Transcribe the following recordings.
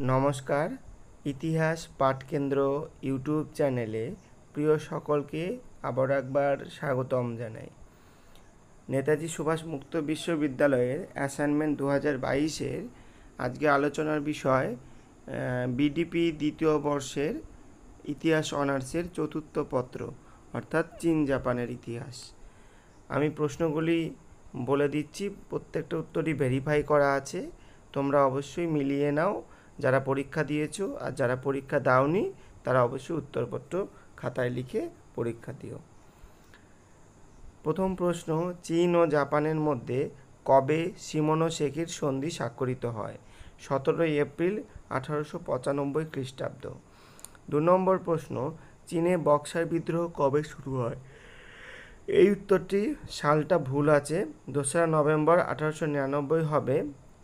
নমস্কার, ইতিহাস পাঠকেন্দ্র ইউটিউব চ্যানেলে প্রিয় সকলকে আবার একবার স্বাগতম জানাই। নেতাজি সুভাষ মুক্ত বিশ্ববিদ্যালয়ের অ্যাসাইনমেন্ট 2022-এর আজকে আলোচনার বিষয় বিডিপি দ্বিতীয় বর্ষের ইতিহাস অনার্সের চতুর্থ পত্র, অর্থাৎ চীন জাপানের ইতিহাস। আমি প্রশ্নগুলি বলে দিচ্ছি, প্রত্যেকটা উত্তরই ভেরিফাই করা আছে, তোমরা অবশ্যই মিলিয়ে নাও। যারা পরীক্ষা দিয়েছো আর যারা পরীক্ষা দাওনি তারা অবশ্যই উত্তরপত্র খাতায় লিখে পরীক্ষা দিও। প্রথম প্রশ্ন, চীন ও জাপানের মধ্যে কবে শিমোনোসেকির সন্ধি স্বাক্ষরিত হয়? 17 এপ্রিল 1895 খ্রিস্টাব্দ। 2 নম্বর প্রশ্ন, চীনে বক্সার বিদ্রোহ কবে শুরু হয়? এই উত্তরটি সালটা ভুল আছে, 2রা নভেম্বর 1899 হবে,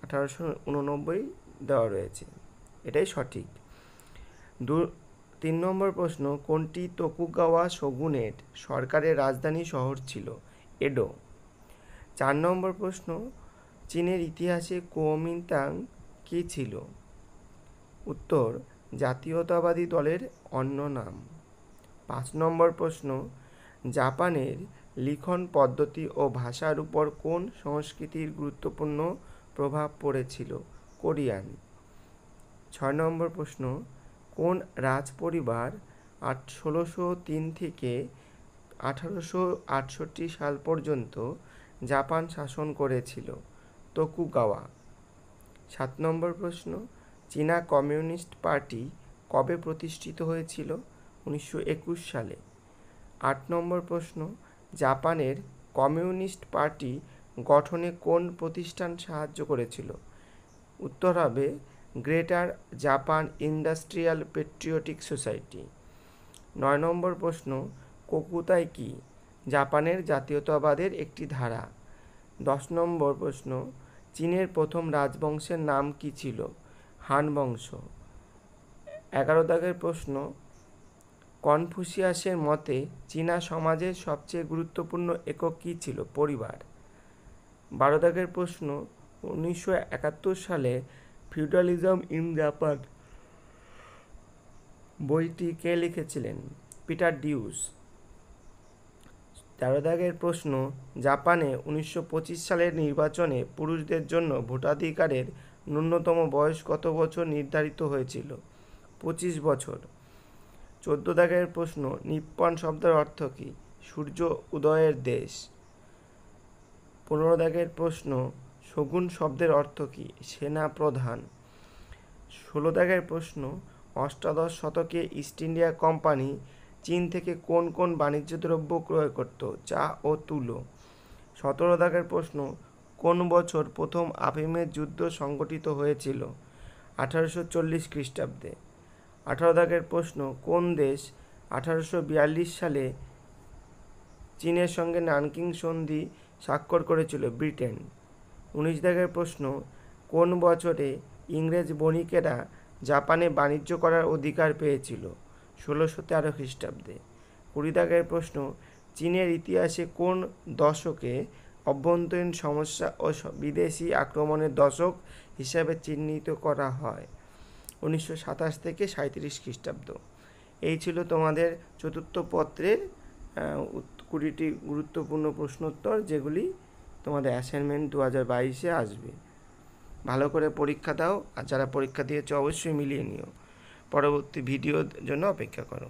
1889 দেওয়া রয়েছে, এটাই সঠিক। 3 নম্বর প্রশ্ন, কোনটি তোকুগাওয়া শোগুনের সরকারের রাজধানী শহর ছিল? এডো। 4 নম্বর প্রশ্ন, চীনের ইতিহাসে কুওমিন্টাং কী ছিল? উত্তর, জাতীয়তাবাদী দলের অন্য নাম। 5 নম্বর প্রশ্ন, জাপানের লিখন পদ্ধতি ও ভাষার উপর কোন সংস্কৃতির গুরুত্বপূর্ণ প্রভাব পড়েছিল? কোরিয়ান। 6 নম্বর প্রশ্ন, কোন রাজপরিবার 1603 থেকে 1868 সাল পর্যন্ত জাপান শাসন করেছিল? তোকুগাওয়া। 7 নম্বর প্রশ্ন, চীনা কমিউনিস্ট পার্টি কবে প্রতিষ্ঠিত হয়েছিল? 1921 সালে। 8 নম্বর প্রশ্ন, জাপানের কমিউনিস্ট পার্টি গঠনে কোন প্রতিষ্ঠান সাহায্য করেছিল? উত্তর হবে greater Japan industrial patriotic society. 9 নম্বর প্রশ্ন, কোকুতাই কি? জাপানের জাতীয়তাবাদের একটি ধারা। 10 নম্বর প্রশ্ন, চীনের প্রথম রাজবংশের নাম কি ছিল? হান বংশ। 11 দাগের প্রশ্ন, কনফুসিয়াসের মতে চীনা সমাজের সবচেয়ে গুরুত্বপূর্ণ একক কী ছিল? পরিবার। 12 দাগের প্রশ্ন, 1971 সালে ফিউডালিজম ইন জাপান বইটি কে লিখেছিলেন? Peter dues. 13 দাগের প্রশ্ন, জাপানে 1925 সালের নির্বাচনে পুরুষদের জন্য ভোটাধিকারের ন্যূনতম বয়স কত বছর নির্ধারিত হয়েছিল? 25 বছর। 14 দাগের প্রশ্ন, নিপ্পন শব্দের অর্থ কী? সূর্য উদয়ের দেশ। 15 দাগের প্রশ্ন, শোগুন শব্দের অর্থ কী? সেনা প্রধান। 16 দাগের প্রশ্ন, অষ্টাদশ শতকে ইস্ট ইন্ডিয়া কোম্পানি চীন থেকে কোন কোন বাণিজ্য দ্রব্য ক্রয় করত? চা ও তুলো। 17 দাগের প্রশ্ন, কোন বছর প্রথম আফিমের যুদ্ধ সংগঠিত হয়েছিল? 1840 খ্রিস্টাব্দে। 18 দাগের প্রশ্ন, কোন দেশ 1842 সালে চীনের সঙ্গে নানকিং সন্ধি স্বাক্ষর করেছিল? ব্রিটেন। 19 দাগের প্রশ্ন, কোন বছরে ইংরেজ বণিকেরা জাপানে বাণিজ্য করার অধিকার পেয়েছিল? 1613 খ্রিস্টাব্দে। 20 দাগের প্রশ্ন, চীনের ইতিহাসে কোন দশকে অভ্যন্তরীণ সমস্যা ও বিদেশি আক্রমণের দশক হিসাবে চিহ্নিত করা হয়? 1927 থেকে 37 খ্রিস্টাব্দ। এই ছিল তোমাদের চতুর্থ পত্রের 20টি গুরুত্বপূর্ণ প্রশ্নোত্তর, যেগুলি তোমাদের অ্যাসাইনমেন্ট 2022-এ আসবে। ভালো করে পরীক্ষা দাও, আর যারা পরীক্ষা দিয়েছো অবশ্যই মিলিয়ে নিও। পরবর্তী ভিডিওর জন্য অপেক্ষা করো।